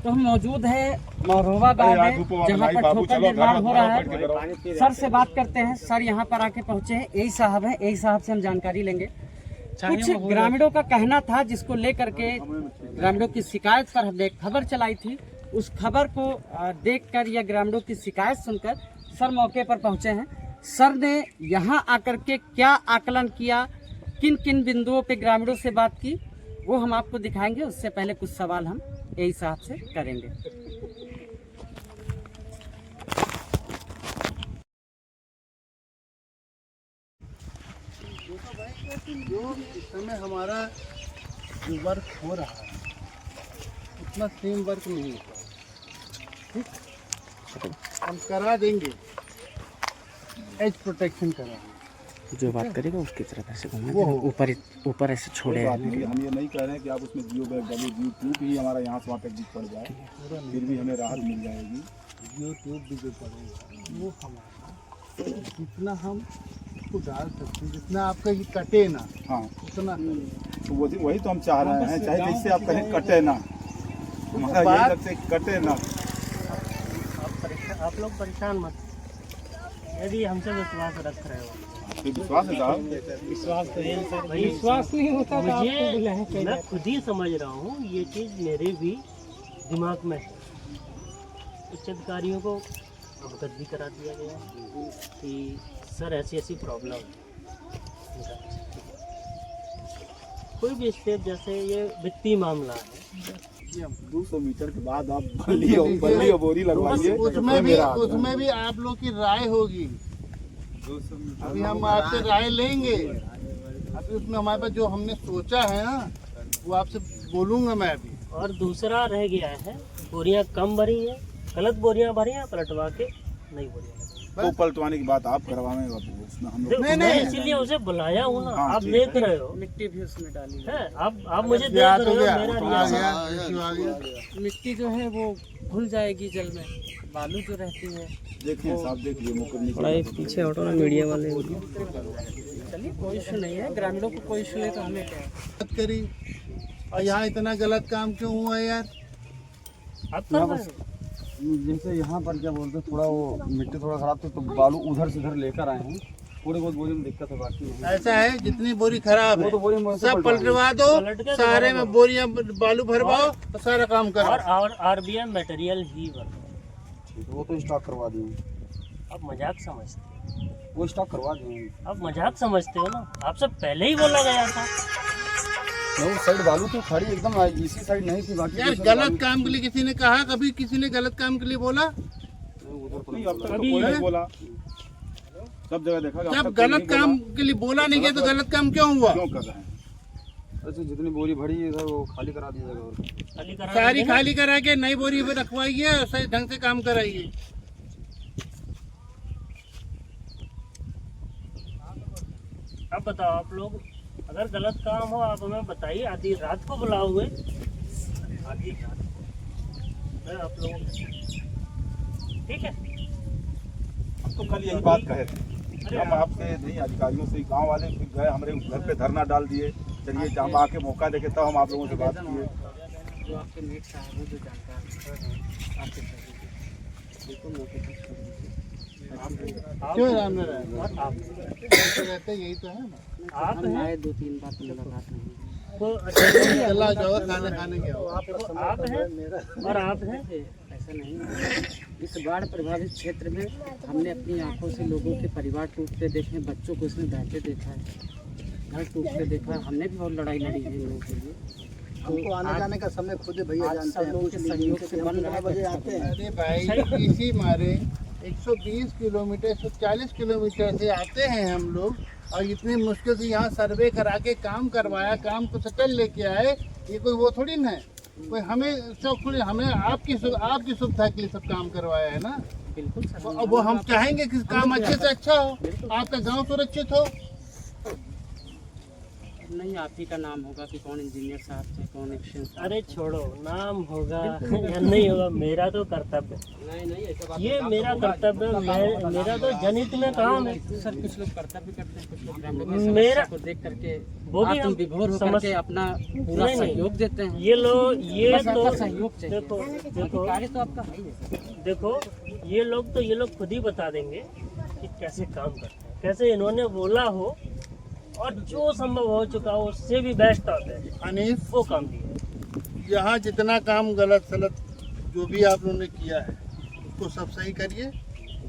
तो हम मौजूद है मौरोवा गांव में, जहाँ पर ठोकर निर्माण हो रहा है। सर से बात करते हैं। सर यहाँ पर आके पहुँचे हैं, यही साहब हैं, यही साहब से हम जानकारी लेंगे। कुछ ग्रामीणों का कहना था, जिसको लेकर के ग्रामीणों की शिकायत पर हमने एक खबर चलाई थी। उस खबर को देखकर या ग्रामीणों की शिकायत सुनकर सर मौके पर पहुँचे हैं। सर ने यहाँ आकर के क्या आकलन किया, किन किन बिंदुओं पे ग्रामीणों से बात की, वो हम आपको दिखाएंगे। उससे पहले कुछ सवाल हम यही साहब से करेंगे। जो इस समय हमारा वर्क हो रहा है उतना सेम वर्क नहीं होता, ठीक, हम करा देंगे। एज प्रोटेक्शन करा जो बात करेगा उसकी तरफ ऐसे वो ऊपर ऐसे छोड़े। हम ये नहीं कह रहे हैं कि आप उसमें जियो ट्यूब ही हमारा यहाँ से वहाँ तक पड़ जाए, फिर भी हमें राहत मिल जाएगी। जियो ट्यूब भी जो पड़ेगा वो हमारा जितना हम उसको डाल सकते हैं, जितना आपका ये कटे ना, हाँ उतना तो वही तो हम चाह रहे हैं, चाहे जिससे आप कहें कटे ना, हमारा यही लगता है कटे ना। आप लोग परेशान मत, यदि हमसे विश्वास रख रहे हो। विश्वास है साहब, विश्वास तो है सर, विश्वास नहीं होता तो आपको बुलाएं मुझे मैं खुद ही समझ रहा हूँ, ये चीज़ मेरे भी दिमाग में है। उच्च अधिकारियों को अवगत भी करा दिया गया कि सर ऐसी ऐसी प्रॉब्लम है। कोई भी स्टेप, जैसे ये वित्तीय मामला है, 200 मीटर के बाद आप बल्ली और बोरी लगवाइए, उसमें भी आप लोग की राय होगी। अभी हम आपसे राय लेंगे, अभी उसमें हमारे पास जो हमने सोचा है ना वो आपसे बोलूँगा मैं अभी। और दूसरा रह गया है, बोरियां कम भरी हैं, गलत बोरियां भरी हैं, पलटवा के नई बोरियां तो पलटवाने की बात आप करवाएं, उसमें हम लोग नहीं, इसीलिए उसे बुलाया हूँ ना। हाँ, आप देख रहे हो, मिट्टी भी उसमें डाली है, आप मुझे देख रहे हो, मेरा रिएक्शन। मिट्टी जो है वो घुल जाएगी जल में, बालू जो रहती है। देखिए साहब, देखिए मुकदमे थोड़ा एक पीछे हटो ना, मीडिया वाले। चलिए कोई इशू नहीं है, ग्रामीणों को कोई इशू नहीं, तो हमें क्या है। बात करी और यहाँ इतना गलत काम क्यों हुआ यार? आप कर रहे हो? जैसे यहाँ पर क्या बोलते हैं, थोड़ा वो मिट्टी थोड़ा खराब थी तो बालू उधर से इधर लेकर आए हैं। थोड़ी बहुत बोरी में दिक्कत है, बाकी नहीं। ऐसा है, जितनी बोरी खराब है तो बोरी में सब पलटवा दो, सारे में बोरियां बालू भरवाओ और सारा काम करो। और आरबीएम मटेरियल ही बनो। वो तो स्टॉक करवा दिए, आप मजाक समझते हो, वो स्टॉक करवा दिए। आप मजाक समझते हो ना। आपसे पहले ही बोला गया था। वो साइड बालू तो खड़ी एकदम इसी साइड नहीं थी, बाकी यार गलत काम के लिए किसी ने कहा? कभी किसी ने गलत काम के लिए बोला? नहीं, अब तक तो कोई नहीं बोला, सब जगह देखा। जब गलत काम के लिए बोला नहीं गया तो गलत काम क्यों हुआ? क्यों कर रहे हैं? अच्छा, जितनी बोरी भरी है सर वो खाली करा दी जगह, सारी खाली करा के नई बोरी में रखवाइए और सही ढंग से काम कराइए। अब बताओ, आप लोग अगर गलत काम हो आप हमें बताइए। आधी रात को बुलाओगे, आधी रात मैं आप लोगों को, ठीक है? हम तो कल यही बात कहे थे, हम आपसे नहीं, अधिकारियों से, गांव वाले फिर गए, हमारे घर पे धरना डाल दिए। चलिए हम आके मौका देखे तब हम आप लोगों से बात किए। जो आपके नेट साहब है, जो जानकार आपके बिल्कुल मौके पर छोड़ दीजिए। क्यों राम नारायण? आप रहते यही तो है ना। आप हम हैं, आए 2-3 बार तो मुलाकात नहीं। तो अच्छा, चला जाओ खाना खाने के आओ। आप हैं और आप हैं। ऐसा नहीं है। इस बाढ़ प्रभावित क्षेत्र में हमने अपनी आंखों से लोगों के परिवार टूटते देखे, बच्चों को इसमें बहते देखा है, घर टूटते देखा है। हमने भी बहुत लड़ाई लड़ी है इन लोगों के लिए। हमको आने जाने का समय खुद भैया जानते हैं, लोगों के सहयोग से बन रहा है। आते हैं। अरे भाई, इसी मारे 120 किलोमीटर 140 किलोमीटर से आते हैं हम लोग, और इतनी मुश्किल से यहाँ सर्वे करा के काम करवाया, काम को सेटल लेके आए। ये कोई वो थोड़ी ना है, कोई हमें शौक थोड़ी, हमें आपकी सुविधा के लिए सब काम करवाया है ना। बिल्कुल सर। अब वो हम चाहेंगे कि काम अच्छे से अच्छा हो, आपका गांव सुरक्षित हो। नहीं, आप ही का नाम होगा कि कौन इंजीनियर साहब थे, कौन एक्शन साहब। अरे छोड़ो, नाम होगा या नहीं होगा, मेरा तो कर्तव्य ये मेरा कर्तव्य, मेरा तो जनहित में काम है। सर कुछ लोग कर्तव्य करते हैं, कुछ लोग ग्रामीणों मेरा को देख करके वो भी हम विभोर होकर समझ के अपना पूरा नहीं, नहीं। सहयोग देते हैं। ये लोग ये बस तो आपका सहयोग चाहिए। देखो बाकी कार्य तो आपका है ही है। देखो ये लोग खुद ही बता देंगे कि कैसे काम करते हैं, कैसे इन्होंने बोला हो और जो संभव हो चुका हो उससे भी बेस्ट आता है हनीफ, वो काम दिया। यहाँ जितना काम गलत सलत जो भी आप लोगों ने किया है उसको सब सही करिए,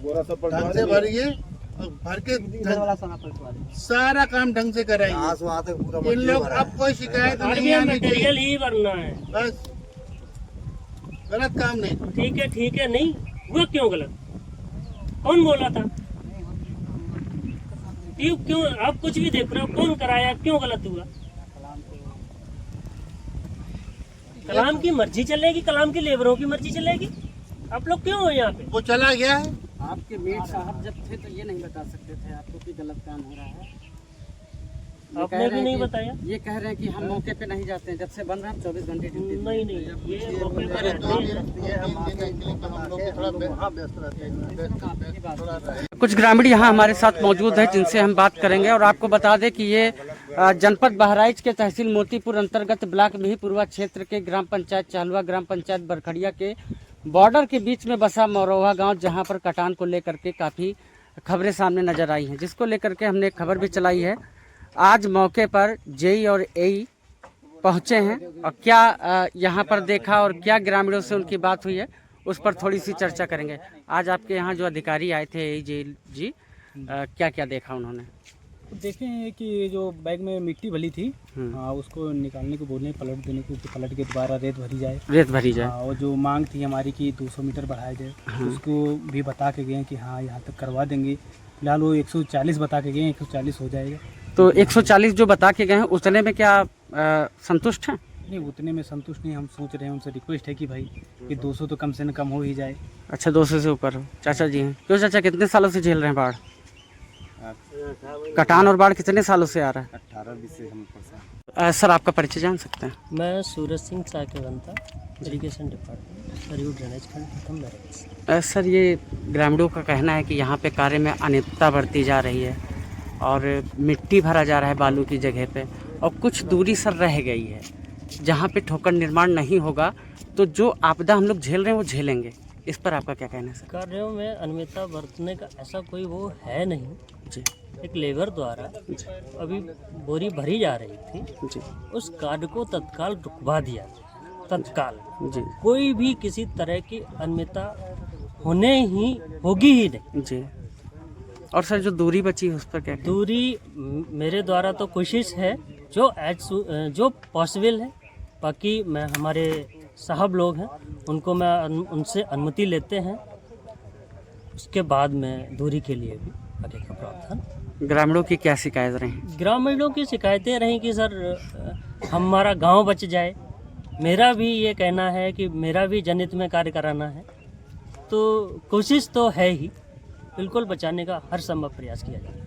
बोरा सब ढंग से भरिए और भर के सारा काम ढंग से कराइए। इन लोग अब कोई शिकायत नहीं आरबीआई आनी चाहिए, मटेरियल ही भरना है। बस गलत काम नहीं। ठीक है, नहीं हुआ क्यों गलत? कौन बोला था? क्यों आप कुछ भी देख रहे हो, कौन कराया, क्यों गलत हुआ? कलाम की मर्जी चलेगी, कलाम के लेबरों की मर्जी चलेगी। आप लोग क्यों हो यहाँ पे? वो चला गया है। आपके मेट साहब जब थे तो ये नहीं बता सकते थे आपको कि गलत काम हो रहा है। ये आपने कह भी रहे हैं नहीं कि- बताया। ये कह रहे हैं कि हम मौके पे नहीं जाते हैं, जब से बन रहा है 24 घंटे ड्यूटी। नहीं, ये मौके पर रहते हैं। कुछ ग्रामीण यहाँ हमारे साथ मौजूद हैं जिनसे हम बात करेंगे और आपको बता दें कि ये जनपद बहराइच के तहसील मोतीपुर अंतर्गत ब्लॉक मिहीपुरवा क्षेत्र के ग्राम पंचायत चाहलुआ, ग्राम पंचायत बरखड़िया के बॉर्डर के बीच में बसा मौरोहा गांव, जहां पर कटान को लेकर के काफ़ी खबरें सामने नजर आई हैं, जिसको लेकर के हमने एक खबर भी चलाई है। आज मौके पर जेई और एई पहुंचे हैं और क्या यहां पर देखा और क्या ग्रामीणों से उनकी बात हुई है उस पर थोड़ी सी चर्चा करेंगे। आज आपके यहाँ जो अधिकारी आए थे एई जेई जी, क्या क्या देखा उन्होंने? देखे हैं कि जो बैग में मिट्टी भली थी, उसको निकालने को बोले, पलट देने को, पलट के दोबारा रेत भरी जाए। रेत भरी जाए। और जो मांग थी हमारी कि 200 मीटर बढ़ाया जाए, उसको भी बता के गए कि हाँ यहाँ तक करवा देंगे। फिलहाल वो 140 बता के गए, 140 हो जाएगा। तो 140 जो बता के गए हैं उतने में क्या संतुष्ट हैं? नहीं, उतने में संतुष्ट नहीं। हम सोच रहे हैं, उनसे रिक्वेस्ट है कि भाई कि 200 तो कम से कम हो ही जाए। अच्छा, 200 से ऊपर हो। चाचा जी हैं, क्यों चाचा, कितने सालों से झेल रहे हैं बाढ़? कटान और बाढ़ कितने सालों से आ रहा है? 18-20 से हम सर आपका परिचय जान सकते हैं? मैं Suraj Singh Sakevanta, irrigation department, Saryu drainage खंड, प्रथम बैरेज। सर ये ग्रामीणों का कहना है कि यहाँ पे कार्य में अनियमितता बढ़ती जा रही है और मिट्टी भरा जा रहा है बालू की जगह पे, और कुछ दूरी सर रह गई है जहाँ पे ठोकर निर्माण नहीं होगा तो जो आपदा हम लोग झेल रहे हैं वो झेलेंगे। इस पर आपका क्या कहना है सर? कार्यों में अनियमितता बरतने का ऐसा कोई वो है नहीं जी एक लेबर द्वारा अभी बोरी भरी जा रही थी, जी उस कार्य को तत्काल रुकवा दिया, तत्काल। जी कोई भी किसी तरह की अनियमितता होने ही होगी ही नहीं। जी। और सर जो दूरी बची है उस पर क्या? दूरी मेरे द्वारा तो कोशिश है जो पॉसिबल है। बाकी मैं हमारे साहब लोग हैं उनको मैं उनसे अनुमति लेते हैं, उसके बाद में दूरी के लिए भी आगे का प्रावधान। ग्रामीणों की क्या शिकायत रही? ग्रामीणों की शिकायतें रहीं कि सर हमारा गांव बच जाए। मेरा भी ये कहना है कि मेरा भी जनहित में कार्य कराना है, तो कोशिश तो है ही, बिल्कुल बचाने का हर संभव प्रयास किया जाए।